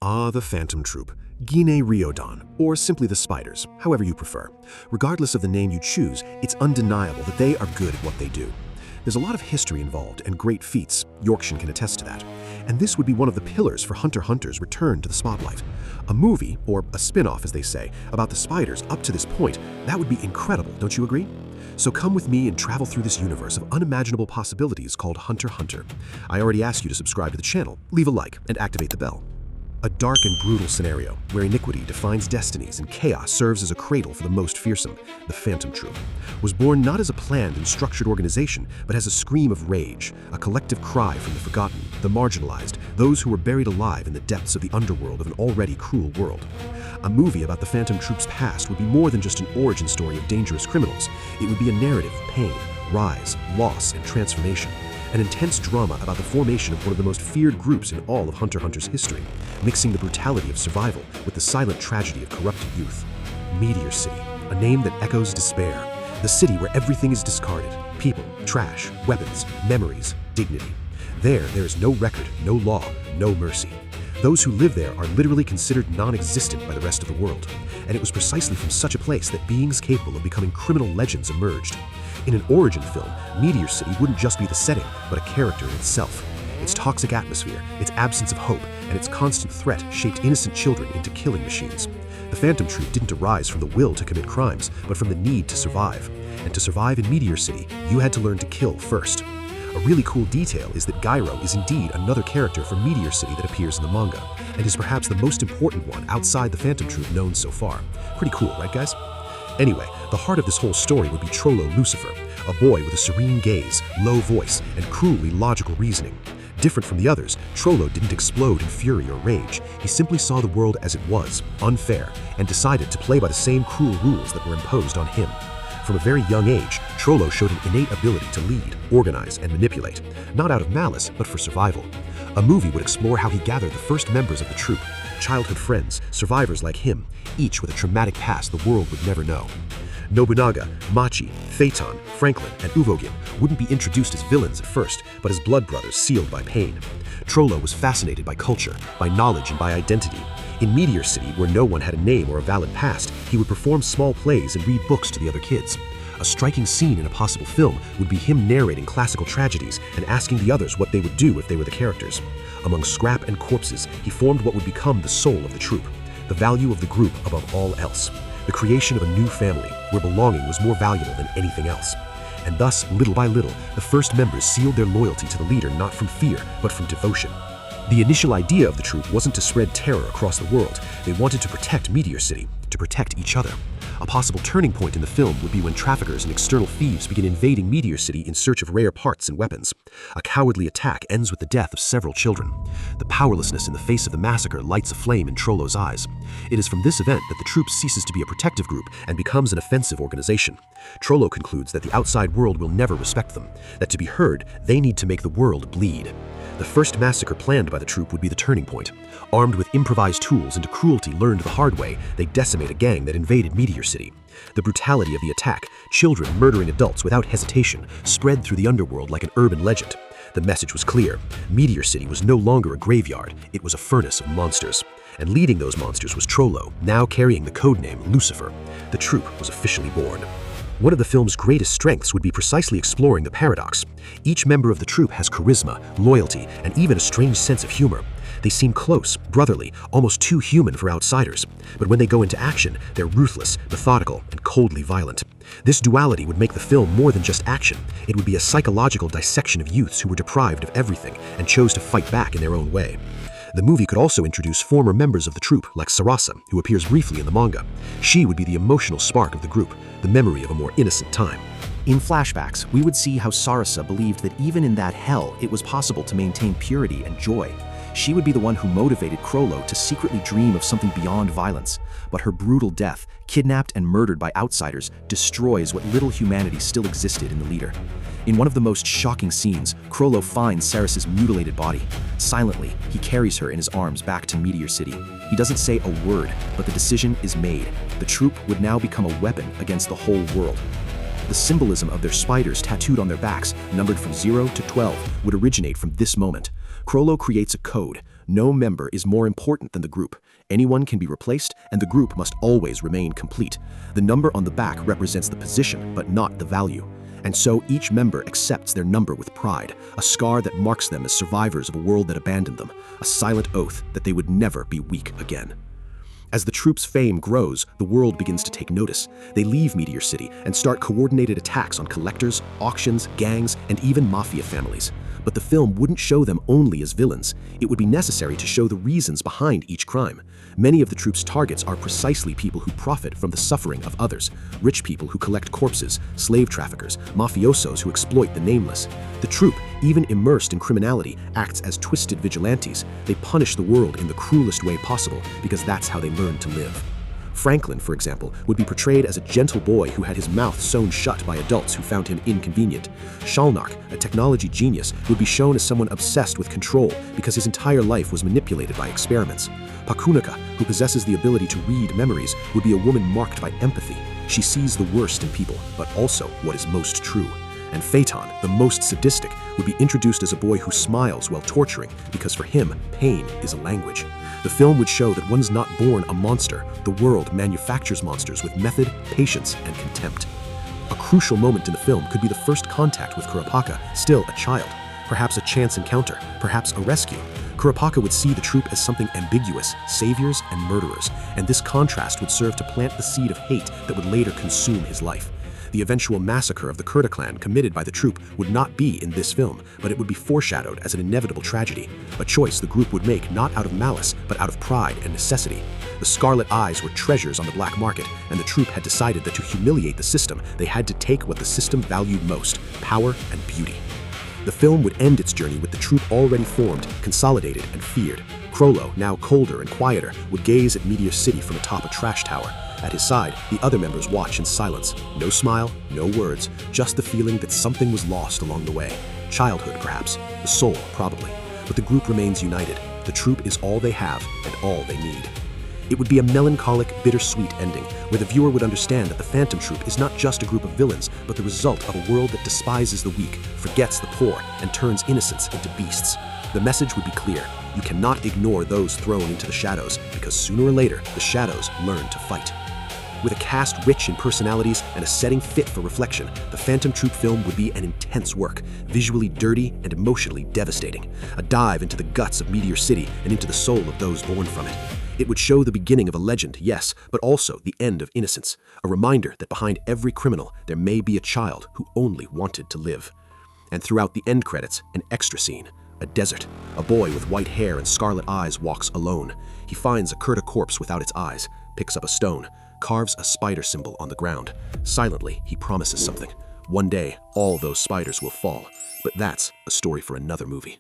Ah, the Phantom Troupe, Guinea Riodon, or simply the Spiders, however you prefer. Regardless of the name you choose, it's undeniable that they are good at what they do. There's a lot of history involved and great feats, Yorkshire can attest to that. And this would be one of the pillars for Hunter x Hunter's return to the spotlight. A movie, or a spin-off as they say, about the spiders up to this point, that would be incredible, don't you agree? So come with me and travel through this universe of unimaginable possibilities called Hunter x Hunter. I already asked you to subscribe to the channel, leave a like, and activate the bell. A dark and brutal scenario, where iniquity defines destinies and chaos serves as a cradle for the most fearsome, the Phantom Troupe, was born not as a planned and structured organization, but as a scream of rage, a collective cry from the forgotten, the marginalized, those who were buried alive in the depths of the underworld of an already cruel world. A movie about the Phantom Troupe's past would be more than just an origin story of dangerous criminals. It would be a narrative of pain, rise, loss, and transformation. An intense drama about the formation of one of the most feared groups in all of Hunter x Hunter's history, mixing the brutality of survival with the silent tragedy of corrupted youth. Meteor City, a name that echoes despair. The city where everything is discarded. People, trash, weapons, memories, dignity. There is no record, no law, no mercy. Those who live there are literally considered non-existent by the rest of the world. And it was precisely from such a place that beings capable of becoming criminal legends emerged. In an origin film, Meteor City wouldn't just be the setting, but a character in itself. Its toxic atmosphere, its absence of hope, and its constant threat shaped innocent children into killing machines. The Phantom Troupe didn't arise from the will to commit crimes, but from the need to survive. And to survive in Meteor City, you had to learn to kill first. A really cool detail is that Gyro is indeed another character from Meteor City that appears in the manga, and is perhaps the most important one outside the Phantom Troupe known so far. Pretty cool, right guys? Anyway, the heart of this whole story would be Trollo Lucifer, a boy with a serene gaze, low voice, and cruelly logical reasoning. Different from the others, Trollo didn't explode in fury or rage. He simply saw the world as it was, unfair, and decided to play by the same cruel rules that were imposed on him. From a very young age, Trollo showed an innate ability to lead, organize, and manipulate, not out of malice, but for survival. A movie would explore how he gathered the first members of the troupe, childhood friends, survivors like him, each with a traumatic past the world would never know. Nobunaga, Machi, Phaeton, Franklin, and Uvogin wouldn't be introduced as villains at first, but as blood brothers sealed by pain. Trollo was fascinated by culture, by knowledge, and by identity. In Meteor City, where no one had a name or a valid past, he would perform small plays and read books to the other kids. A striking scene in a possible film would be him narrating classical tragedies and asking the others what they would do if they were the characters. Among scrap and corpses, he formed what would become the soul of the troupe, the value of the group above all else, the creation of a new family where belonging was more valuable than anything else. And thus, little by little, the first members sealed their loyalty to the leader not from fear, but from devotion. The initial idea of the troupe wasn't to spread terror across the world. They wanted to protect Meteor City, to protect each other. A possible turning point in the film would be when traffickers and external thieves begin invading Meteor City in search of rare parts and weapons. A cowardly attack ends with the death of several children. The powerlessness in the face of the massacre lights a flame in Trollo's eyes. It is from this event that the troupe ceases to be a protective group and becomes an offensive organization. Trollo concludes that the outside world will never respect them, that to be heard, they need to make the world bleed. The first massacre planned by the troupe would be the turning point. Armed with improvised tools and a cruelty learned the hard way, they decimate a gang that invaded Meteor City. The brutality of the attack, children murdering adults without hesitation, spread through the underworld like an urban legend. The message was clear. Meteor City was no longer a graveyard, it was a furnace of monsters. And leading those monsters was Trollo, now carrying the codename Lucifer. The troupe was officially born. One of the film's greatest strengths would be precisely exploring the paradox. Each member of the troupe has charisma, loyalty, and even a strange sense of humor. They seem close, brotherly, almost too human for outsiders. But when they go into action, they're ruthless, methodical, and coldly violent. This duality would make the film more than just action. It would be a psychological dissection of youths who were deprived of everything and chose to fight back in their own way. The movie could also introduce former members of the troupe, like Sarasa, who appears briefly in the manga. She would be the emotional spark of the group, the memory of a more innocent time. In flashbacks, we would see how Sarasa believed that even in that hell, it was possible to maintain purity and joy. She would be the one who motivated Trollo to secretly dream of something beyond violence. But her brutal death, kidnapped and murdered by outsiders, destroys what little humanity still existed in the leader. In one of the most shocking scenes, Trollo finds Saras's mutilated body. Silently, he carries her in his arms back to Meteor City. He doesn't say a word, but the decision is made. The troupe would now become a weapon against the whole world. The symbolism of their spiders tattooed on their backs, numbered from 0 to 12, would originate from this moment. Trollo creates a code, No member is more important than the group. Anyone can be replaced, and the group must always remain complete. The number on the back represents the position, but not the value. And so each member accepts their number with pride, a scar that marks them as survivors of a world that abandoned them, a silent oath that they would never be weak again. As the Troupe's fame grows, the world begins to take notice. They leave Meteor City and start coordinated attacks on collectors, auctions, gangs, and even mafia families. But the film wouldn't show them only as villains. It would be necessary to show the reasons behind each crime. Many of the Troupe's targets are precisely people who profit from the suffering of others. Rich people who collect corpses, slave traffickers, mafiosos who exploit the nameless. The Troupe, even immersed in criminality, acts as twisted vigilantes. They punish the world in the cruelest way possible because that's how they learn to live. Franklin, for example, would be portrayed as a gentle boy who had his mouth sewn shut by adults who found him inconvenient. Shalnark, a technology genius, would be shown as someone obsessed with control because his entire life was manipulated by experiments. Pakunika, who possesses the ability to read memories, would be a woman marked by empathy. She sees the worst in people, but also what is most true. And Phaeton, the most sadistic, would be introduced as a boy who smiles while torturing because for him, pain is a language. The film would show that one is not born a monster. The world manufactures monsters with method, patience, and contempt. A crucial moment in the film could be the first contact with Kurapaka, still a child. Perhaps a chance encounter, perhaps a rescue. Kurapaka would see the Troupe as something ambiguous, saviors and murderers, and this contrast would serve to plant the seed of hate that would later consume his life. The eventual massacre of the Kurta clan committed by the Troupe would not be in this film, but it would be foreshadowed as an inevitable tragedy, a choice the group would make not out of malice, but out of pride and necessity. The Scarlet Eyes were treasures on the black market, and the Troupe had decided that to humiliate the system, they had to take what the system valued most, power and beauty. The film would end its journey with the Troupe already formed, consolidated, and feared. Crollo, now colder and quieter, would gaze at Meteor City from atop a trash tower. At his side, the other members watch in silence. No smile, no words, just the feeling that something was lost along the way. Childhood, perhaps. The soul, probably. But the group remains united. The Troupe is all they have and all they need. It would be a melancholic, bittersweet ending, where the viewer would understand that the Phantom Troupe is not just a group of villains, but the result of a world that despises the weak, forgets the poor, and turns innocents into beasts. The message would be clear. You cannot ignore those thrown into the shadows, because sooner or later, the shadows learn to fight. With a cast rich in personalities and a setting fit for reflection, the Phantom Troupe film would be an intense work, visually dirty and emotionally devastating. A dive into the guts of Meteor City and into the soul of those born from it. It would show the beginning of a legend, yes, but also the end of innocence. A reminder that behind every criminal, there may be a child who only wanted to live. And throughout the end credits, an extra scene. A desert. A boy with white hair and scarlet eyes walks alone. He finds a Kurta corpse without its eyes, picks up a stone, carves a spider symbol on the ground. Silently, he promises something. One day, all those spiders will fall. But that's a story for another movie.